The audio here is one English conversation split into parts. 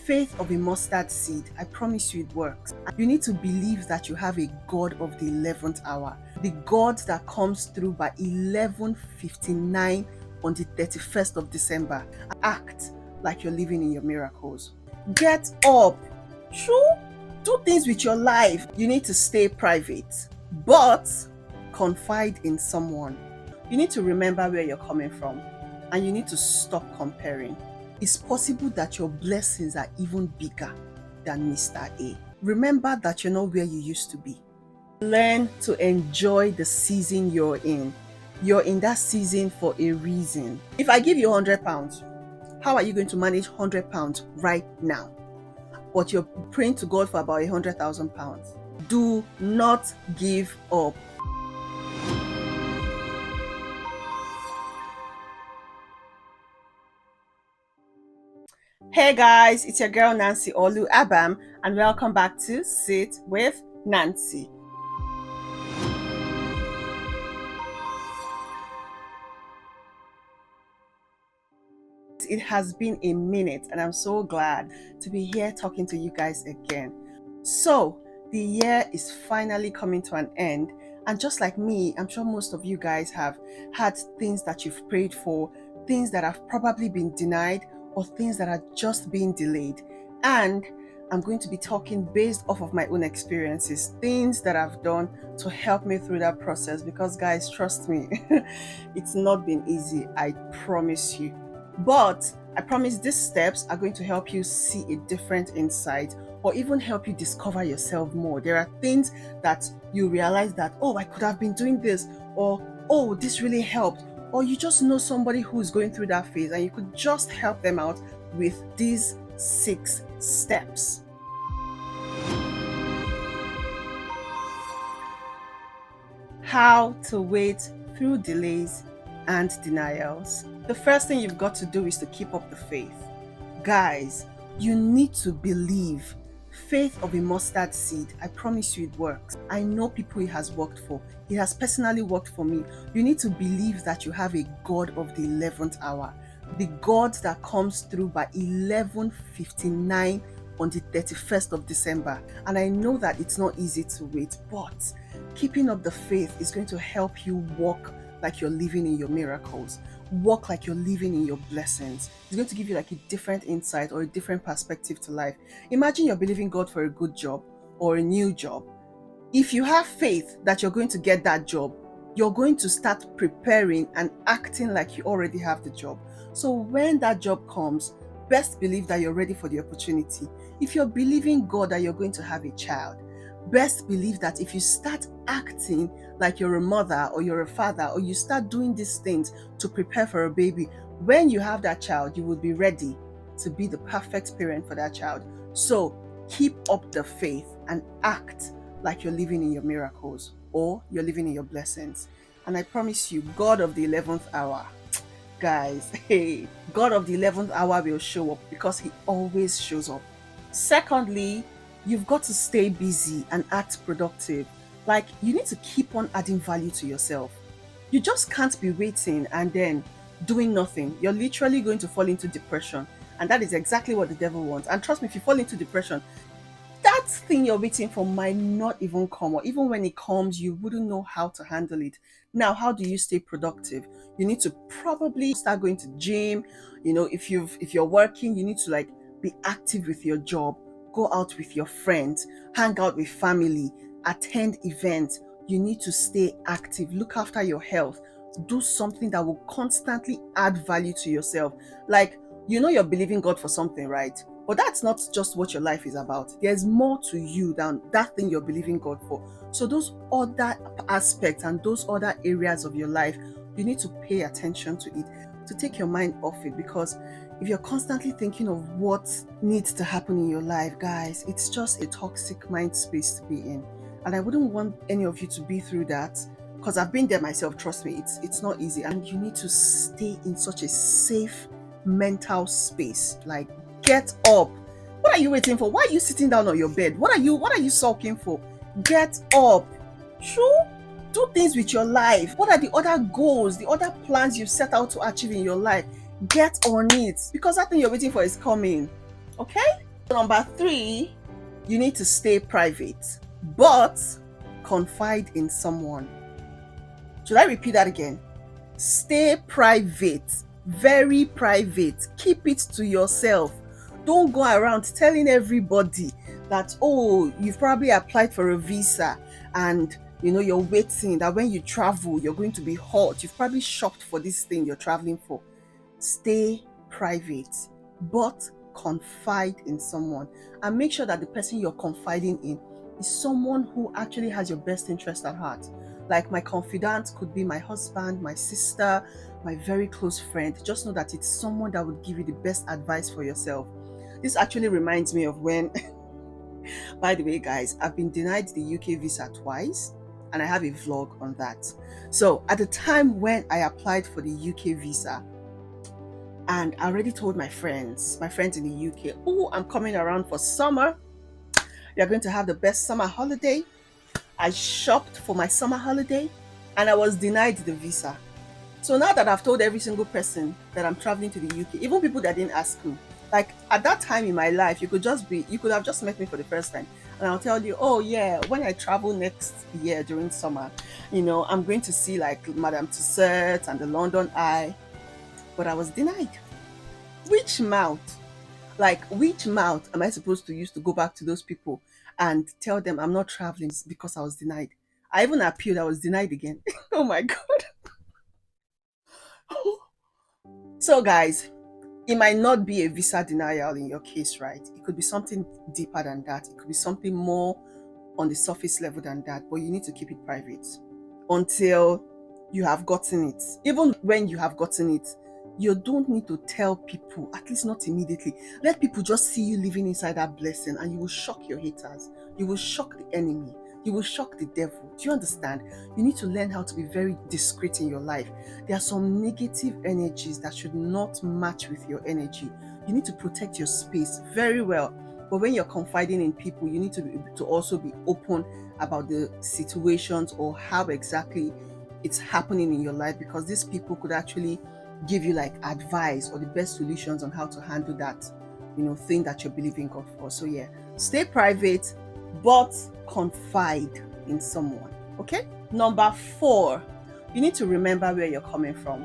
faith of a mustard seed, I promise you it works. You need to believe that you have a God of the 11th hour, the God that comes through by 11:59 on the 31st of December. Act like you're living in your miracles. Get up. True. Do things with your life. You need to stay private, but confide in someone. You need to remember where you're coming from, and you need to stop comparing. It's possible that your blessings are even bigger than Mr. A. Remember that you're not where you used to be. Learn to enjoy the season you're in. You're in that season for a reason. If I give you £100, how are you going to manage £100 right now? But you're praying to God for about £100,000. Do not give up. Hey guys, it's your girl Nancy Olu Abam, and welcome back to Sit with Nancy. It has been a minute, and I'm so glad to be here talking to you guys again. So, the year is finally coming to an end, and just like me, I'm sure most of you guys have had things that you've prayed for, things that have probably been denied, or things that are just being delayed. And I'm going to be talking based off of my own experiences, things that I've done to help me through that process, because guys, trust me, it's not been easy, I promise you. But I promise these steps are going to help you see a different insight, or even help you discover yourself more. There are things that you realize that, oh, I could have been doing this, or oh, this really helped, or you just know somebody who's going through that phase and you could just help them out with these 6 steps. How to wait through delays and denials. The first thing you've got to do is to keep up the faith. Guys, you need to believe. Faith of a mustard seed, I promise you it works. I know people it has worked for. It has personally worked for me. You need to believe that you have a God of the 11th hour, the God that comes through by 11:59 on the 31st of December. And I know that it's not easy to wait, but keeping up the faith is going to help you walk like you're living in your miracles. Walk like you're living in your blessings. It's going to give you like a different insight or a different perspective to life. Imagine you're believing God for a good job or a new job. If you have faith that you're going to get that job, you're going to start preparing and acting like you already have the job. So when that job comes, best believe that you're ready for the opportunity. If you're believing God that you're going to have a child, best believe that if you start acting like you're a mother or you're a father, or you start doing these things to prepare for a baby, when you have that child, you will be ready to be the perfect parent for that child. So keep up the faith and act like you're living in your miracles or you're living in your blessings. And I promise you, God of the 11th hour, guys, hey, God of the 11th hour will show up, because he always shows up. Secondly, you've got to stay busy and act productive. Like, you need to keep on adding value to yourself. You just can't be waiting and then doing nothing. You're literally going to fall into depression. And that is exactly what the devil wants. And trust me, if you fall into depression, that thing you're waiting for might not even come, or even when it comes, you wouldn't know how to handle it. Now, how do you stay productive? You need to probably start going to gym. You know, if you're working, you need to like be active with your job. Go out with your friends, hang out with family, attend events. You need to stay active, look after your health, do something that will constantly add value to yourself. Like, you know, you're believing God for something, right? But that's not just what your life is about. There's more to you than that thing you're believing God for. So those other aspects and those other areas of your life, you need to pay attention to it, to take your mind off it. Because if you're constantly thinking of what needs to happen in your life, guys, it's just a toxic mind space to be in. And I wouldn't want any of you to be through that, because I've been there myself. Trust me, it's not easy. And you need to stay in such a safe mental space. Like, get up. What are you waiting for? Why are you sitting down on your bed? What are you sulking for? Get up. True. Do things with your life. What are the other goals, the other plans you've set out to achieve in your life? Get on it, because that thing you're waiting for is coming. Okay? Number 3, you need to stay private, but confide in someone. Should I repeat that again? Stay private, very private. Keep it to yourself. Don't go around telling everybody that, oh, you've probably applied for a visa and you're waiting, that when you travel, you're going to be hot. You've probably shopped for this thing you're traveling for. Stay private, but confide in someone, and make sure that the person you're confiding in is someone who actually has your best interest at heart. Like, my confidant could be my husband, my sister, my very close friend. Just know that it's someone that would give you the best advice for yourself. This actually reminds me of when, by the way, guys, I've been denied the UK visa twice, and I have a vlog on that. So at the time when I applied for the UK visa, and I already told my friends in the UK, oh, I'm coming around for summer. You're going to have the best summer holiday. I shopped for my summer holiday and I was denied the visa. So now that I've told every single person that I'm traveling to the UK, even people that didn't ask me, like at that time in my life, you could have just met me for the first time and I'll tell you, oh yeah, when I travel next year during summer, I'm going to see like Madame Tussauds and the London Eye. But I was denied. Which mouth am I supposed to use to go back to those people and tell them I'm not traveling because I was denied? I even appealed, I was denied again. Oh my God. So guys, it might not be a visa denial in your case, right? It could be something deeper than that. It could be something more on the surface level than that, but you need to keep it private until you have gotten it. Even when you have gotten it, you don't need to tell people, at least not immediately. Let people just see you living inside that blessing and you will shock your haters. You will shock the enemy. You will shock the devil. Do you understand? You need to learn how to be very discreet in your life. There are some negative energies that should not match with your energy. You need to protect your space very well. But when you're confiding in people, you need to also be open about the situations or how exactly it's happening in your life, because these people could actually give you like advice or the best solutions on how to handle that thing that you're believing God for. So yeah, stay private but confide in someone. Okay. Number 4, you need to remember where you're coming from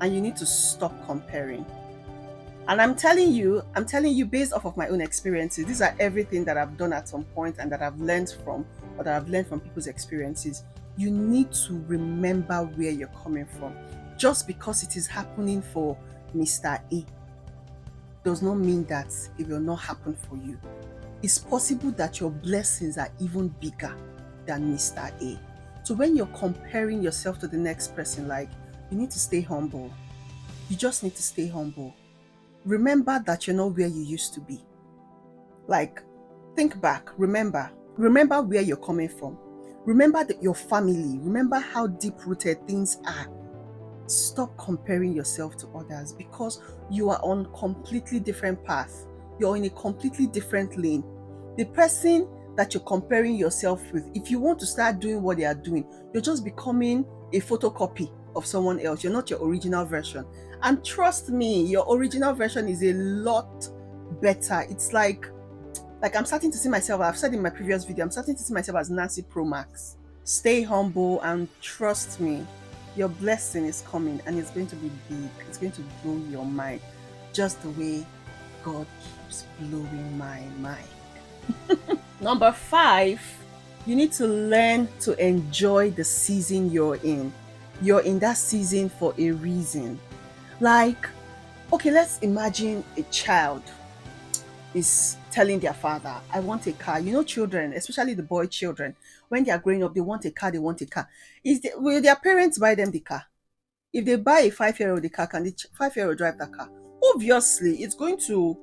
and you need to stop comparing. And I'm telling you based off of my own experiences, these are everything that I've done at some point and that I've learned from people's experiences. You need to remember where you're coming from. Just because it is happening for Mr. A does not mean that it will not happen for you. It's possible that your blessings are even bigger than Mr. A. So when you're comparing yourself to the next person, like, you need to stay humble. You just need to stay humble. Remember that you're not where you used to be. Like, think back. Remember where you're coming from. Remember your family. Remember how deep-rooted things are. Stop comparing yourself to others, because you are on completely different path. You're in a completely different lane. The person that you're comparing yourself with, if you want to start doing what they are doing, you're just becoming a photocopy of someone else. You're not your original version. And trust me, your original version is a lot better. It's like I'm starting to see myself, I've said in my previous video, I'm starting to see myself as Nancy Pro Max. Stay humble and trust me, your blessing is coming and it's going to be big. It's going to blow your mind, just the way God keeps blowing my mind. Number 5, you need to learn to enjoy the season you're in. You're in that season for a reason. Like, okay, let's imagine a child is telling their father, I want a car. Children, especially the boy children, when they are growing up, they want a car. Will their parents buy them the car? If they buy a 5-year-old the car, can the 5-year-old drive the car? Obviously, it's going to,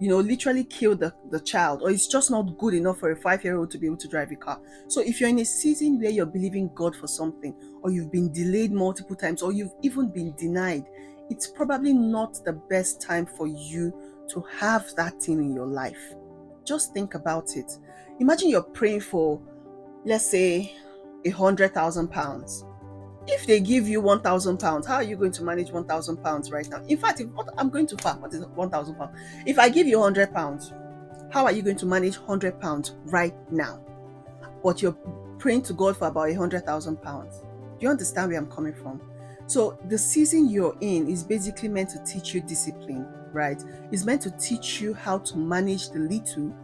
literally kill the child, or it's just not good enough for a 5-year-old to be able to drive a car. So if you're in a season where you're believing God for something, or you've been delayed multiple times, or you've even been denied, it's probably not the best time for you to have that thing in your life. Just think about it. Imagine you're praying for, let's say, 100,000 pounds. If they give you 1,000 pounds, how are you going to manage 1,000 pounds right now? In fact, I'm going too far. What is 1,000 pounds? If I give you 100 pounds How are you going to manage £100 right now? But you're praying to God for about £100,000. Do you understand where I'm coming from? So the season you're in is basically meant to teach you discipline, right? It's meant to teach you how to manage the little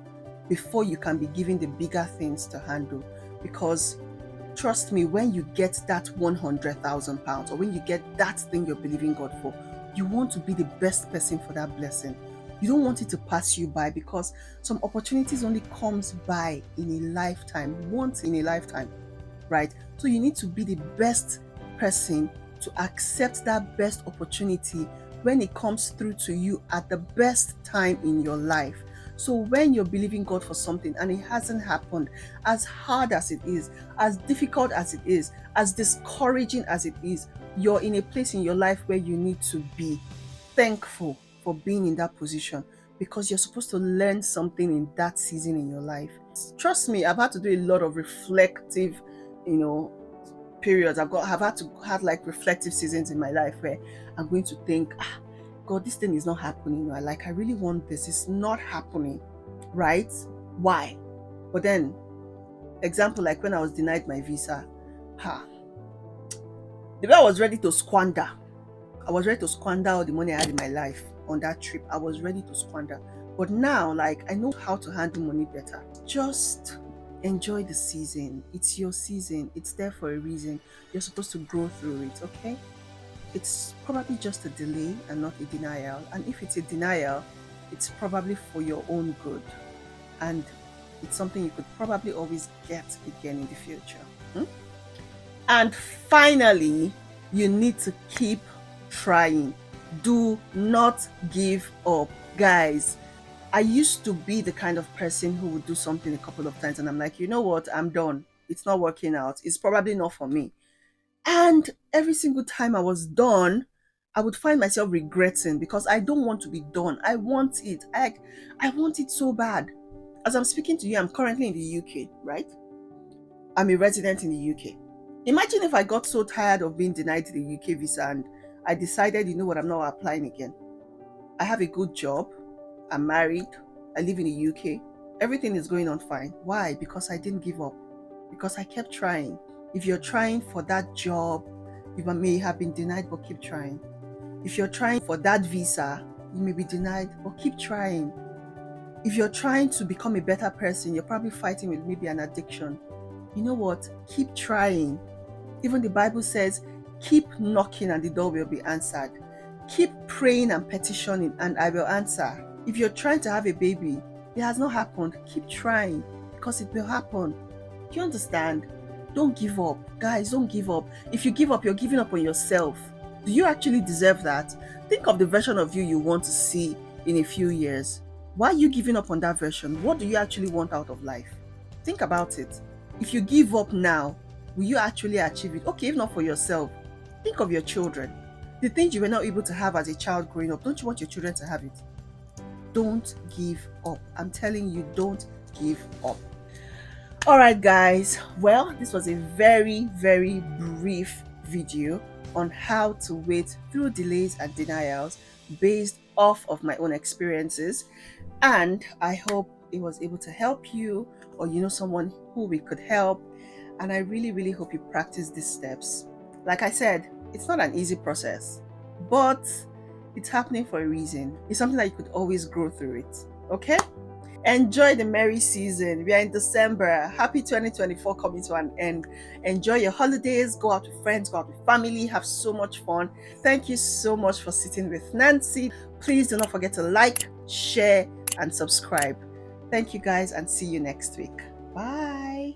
before you can be given the bigger things to handle. Because trust me, when you get that £100,000 or when you get that thing you're believing God for, you want to be the best person for that blessing. You don't want it to pass you by, because some opportunities only comes by in a lifetime, once in a lifetime, right? So you need to be the best person to accept that best opportunity when it comes through to you at the best time in your life. So when you're believing God for something and it hasn't happened, as hard as it is, as difficult as it is, as discouraging as it is, you're in a place in your life where you need to be thankful for being in that position, because you're supposed to learn something in that season in your life. Trust me, I've had to do a lot of reflective, periods. Have had to have like reflective seasons in my life where I'm going to think, God, this thing is not happening. I really want this. It's not happening, right? Why? But then, example, like when I was denied my visa, the way I was ready to squander. I was ready to squander all the money I had in my life on that trip. I was ready to squander. But now, I know how to handle money better. Just enjoy the season. It's your season. It's there for a reason. You're supposed to grow through it, okay? It's probably just a delay and not a denial. And if it's a denial, it's probably for your own good. And it's something you could probably always get again in the future. And finally, you need to keep trying. Do not give up. Guys, I used to be the kind of person who would do something a couple of times and I'm like, you know what? I'm done. It's not working out. It's probably not for me. And every single time I was done, I would find myself regretting, because I don't want to be done. I want it. I want it so bad. As I'm speaking to you, I'm currently in the UK, right? I'm a resident in the UK. Imagine if I got so tired of being denied the UK visa and I decided, you know what, I'm not applying again. I have a good job. I'm married. I live in the UK. Everything is going on fine. Why? Because I didn't give up. Because I kept trying. If you're trying for that job, you may have been denied, but keep trying. If you're trying for that visa, you may be denied, but keep trying. If you're trying to become a better person, you're probably fighting with maybe an addiction. You know what? Keep trying. Even the Bible says, keep knocking and the door will be answered. Keep praying and petitioning and I will answer. If you're trying to have a baby, it has not happened, keep trying, because it will happen. Do you understand? Don't give up. Guys, don't give up. If you give up, you're giving up on yourself. Do you actually deserve that? Think of the version of you you want to see in a few years. Why are you giving up on that version? What do you actually want out of life? Think about it. If you give up now, will you actually achieve it? Okay, if not for yourself, think of your children. The things you were not able to have as a child growing up, don't you want your children to have it? Don't give up. I'm telling you, don't give up. All right, guys. Well, this was a very, very brief video on how to wait through delays and denials based off of my own experiences. And I hope it was able to help you, or you know someone who we could help. And I really, really hope you practice these steps. Like I said, it's not an easy process, but it's happening for a reason. It's something that you could always grow through it. Okay? Enjoy the merry season. We are in December. Happy 2024 coming to an end. Enjoy your holidays. Go out with friends, go out with family. Have so much fun. Thank you so much for sitting with Nancy. Please do not forget to like, share, and subscribe. Thank you guys, and see you next week. Bye.